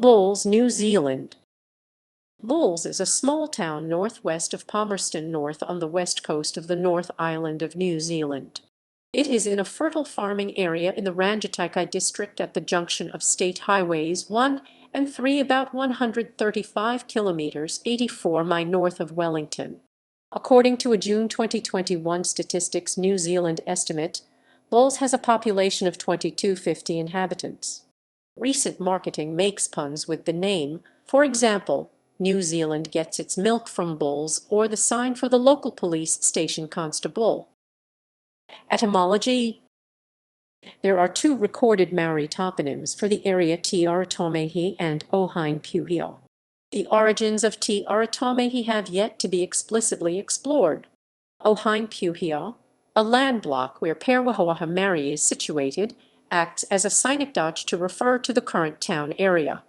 Bulls, New Zealand. Bulls is a small town northwest of Palmerston North on the west coast of the North Island of New Zealand. It is in a fertile farming area in the Rangitikei District at the junction of State Highways 1 and 3, about 135 kilometres 84 mi north of Wellington. According to a June 2021 Statistics New Zealand estimate, Bulls has a population of 2250 inhabitants. Recent marketing makes puns with the name. For example, New Zealand gets its milk from bulls, or the sign for the local police station Const-a-bull. Etymology. There are two recorded Maori toponyms for the area Te Aratomehi and Ohain-Puhio. The origins of Te Aratomehi have yet to be explicitly explored. Ohain-Puhio, a land block where Perwahoaha Mary is situated, acts as a synecdoche to refer to the current town area.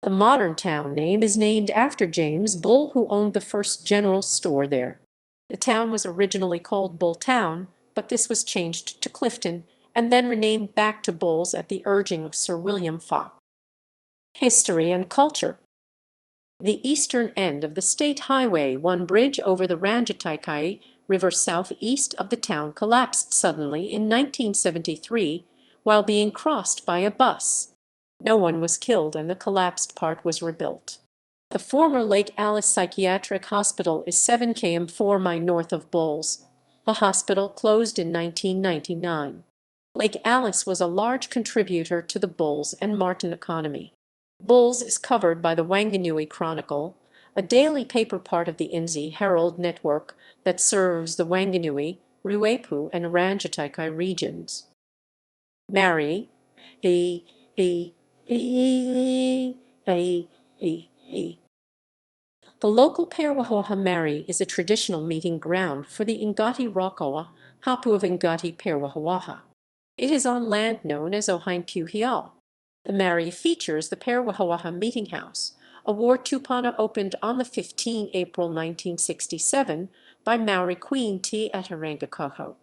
The modern town name is named after James Bull, who owned the first general store there. The town was originally called Bull Town, but this was changed to Clifton and then renamed back to Bulls at the urging of Sir William Fox. History and culture. The eastern end of the State Highway 1 bridge over the Rangitikei River southeast of the town collapsed suddenly in 1973 while being crossed by a bus. No one was killed and the collapsed part was rebuilt. The former Lake Alice Psychiatric Hospital is 7 km 4 mi north of Bulls. The hospital closed in 1999. Lake Alice was a large contributor to the Bulls and Martin economy. Bulls is covered by the Wanganui Chronicle, a daily paper part of the Inzi Herald network that serves the Wanganui, Ruapehu, and Rangitikei regions. Mary, The local Perwahoaha Mary is a traditional meeting ground for the Ngati Rakawa Hapu of Ngati Perwahoaha. It is on land known as Ohain-Puhio. The Mary features the Perwahoaha Meeting House, a war tupuna opened on 15 April 1967 by Maori Queen Te Atarangakoho.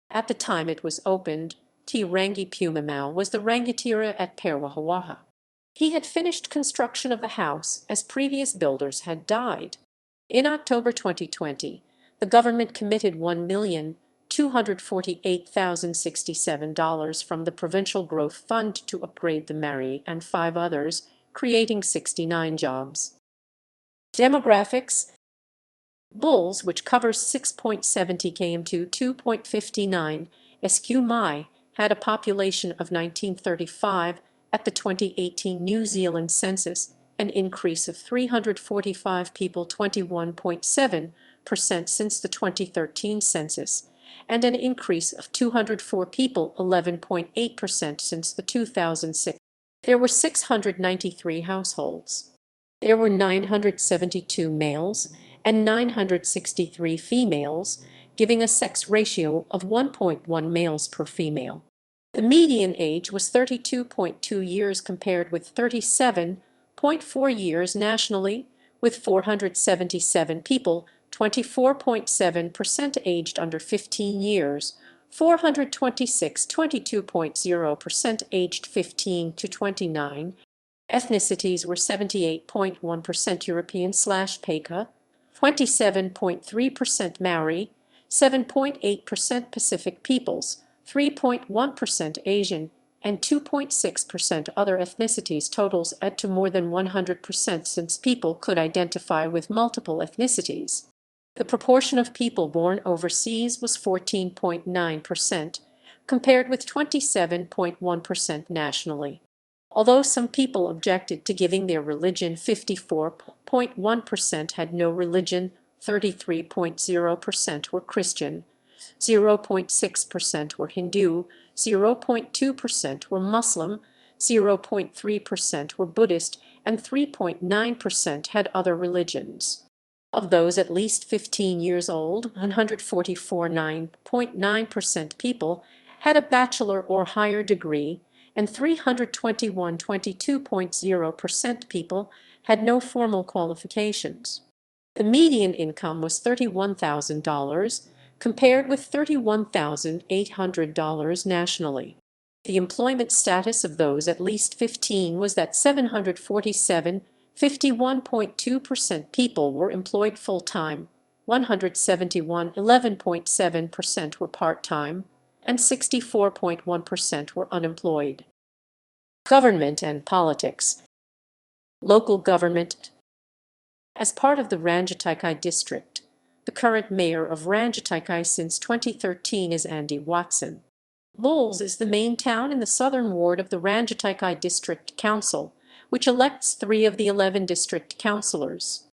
At the time it was opened, Te Rangi Pumamau was the rangitira at Perwahoaha. He had finished construction of the house as previous builders had died. In October 2020, the government committed $1,248,067 from the Provincial Growth Fund to upgrade the Mary and 5 others, creating 69 jobs. Demographics. Bulls, which covers 6.70 km to 2.59 sq mi, had a population of 1935 at the 2018 New Zealand census, an increase of 345 people, 21.7% since the 2013 census, and an increase of 204 people, 11.8% since the 2006. There were 693 households. There were 972 males and 963 females, giving a sex ratio of 1.1 males per female. The median age was 32.2 years compared with 37.4 years nationally, with 477 people, 24.7% aged under 15 years, 426, 22.0% aged 15 to 29. Ethnicities were 78.1% European/Paika, 27.3% Maori, 7.8% Pacific peoples, 3.1% Asian, and 2.6% other ethnicities. Totals add to more than 100% since people could identify with multiple ethnicities. The proportion of people born overseas was 14.9%, compared with 27.1% nationally. Although some people objected to giving their religion, 54.1% had no religion, 33.0% were Christian, 0.6% were Hindu, 0.2% were Muslim, 0.3% were Buddhist, and 3.9% had other religions. Of those at least 15 years old, 144, 9.9% people had a bachelor or higher degree, and 321, 22.0% people had no formal qualifications. The median income was $31,000, compared with $31,800 nationally. The employment status of those at least 15 was that 747, 51.2% people were employed full-time, 171, 11.7% were part-time, and 64.1% were unemployed. Government and politics. Local government. As part of the Rangitikei District, the current mayor of Rangitikei since 2013 is Andy Watson. Bowls is the main town in the southern ward of the Rangitikei District Council, which elects 3 of the 11 district councillors.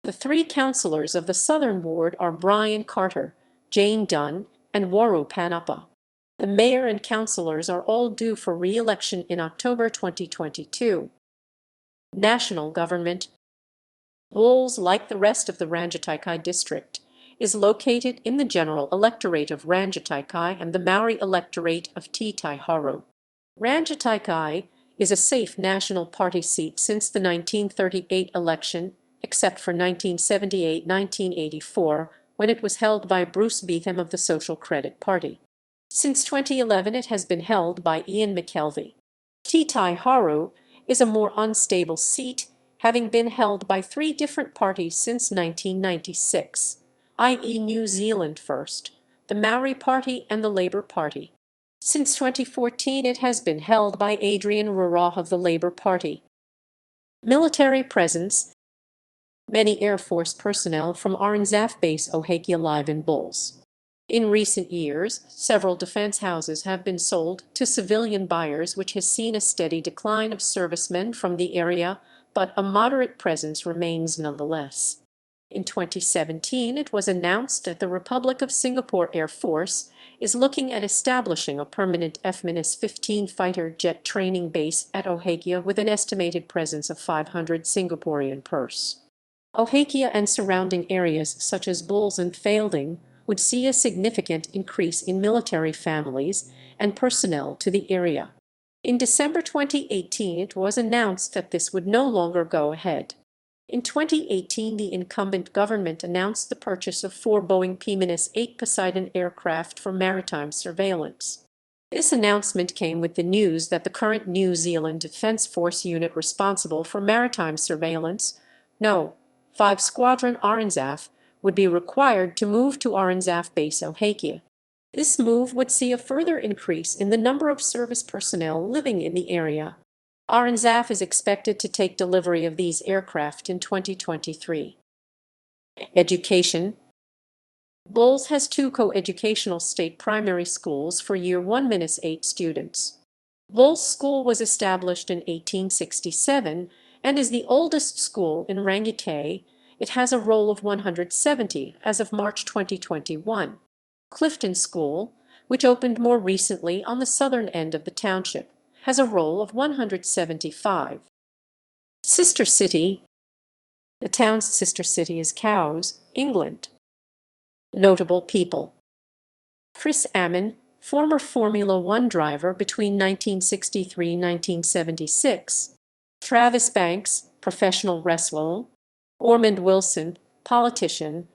The 3 councillors of the southern ward are Brian Carter, Jane Dunn, and Waru Panapa. The mayor and councillors are all due for re-election in October 2022. National government. Bowls, like the rest of the Rangitikei district, is located in the general electorate of Rangitikei and the Maori electorate of Te Taiharu. Rangitikei is a safe National Party seat since the 1938 election, except for 1978-1984, when it was held by Bruce Beetham of the Social Credit Party. Since 2011 it has been held by Ian McKelvey. Te Taiharu is a more unstable seat, having been held by 3 different parties since 1996, i.e. New Zealand First, the Maori Party and the Labour Party. Since 2014 it has been held by Adrian Raraw of the Labour Party. Military presence. Many Air Force personnel from RNZAF Base Ohakea live in Bowls. In recent years, several defense houses have been sold to civilian buyers, which has seen a steady decline of servicemen from the area, but a moderate presence remains nonetheless. In 2017, it was announced that the Republic of Singapore Air Force is looking at establishing a permanent F-15 fighter jet training base at Ohakea with an estimated presence of 500 Singaporean pers. Ohakea and surrounding areas such as Bowls and Feilding would see a significant increase in military families and personnel to the area. In December 2018, it was announced that this would no longer go ahead. In 2018, the incumbent government announced the purchase of 4 Boeing P-8 Poseidon aircraft for maritime surveillance. This announcement came with the news that the current New Zealand Defence Force unit responsible for maritime surveillance, No. 5 Squadron RNZAF, would be required to move to RNZAF Base Ohakea. This move would see a further increase in the number of service personnel living in the area. RNZAF is expected to take delivery of these aircraft in 2023. Education. Bowls has 2 co-educational state primary schools for Year 1-8 students. Bowls School was established in 1867 and is the oldest school in Rangitikei. It has a roll of 170 as of March 2021. Clifton School, which opened more recently on the southern end of the township, has a roll of 175. Sister city. The town's sister city is Cowes, England. Notable people. Chris Amon, former Formula One driver between 1963-1976. Travis Banks, professional wrestler. Ormond Wilson, politician.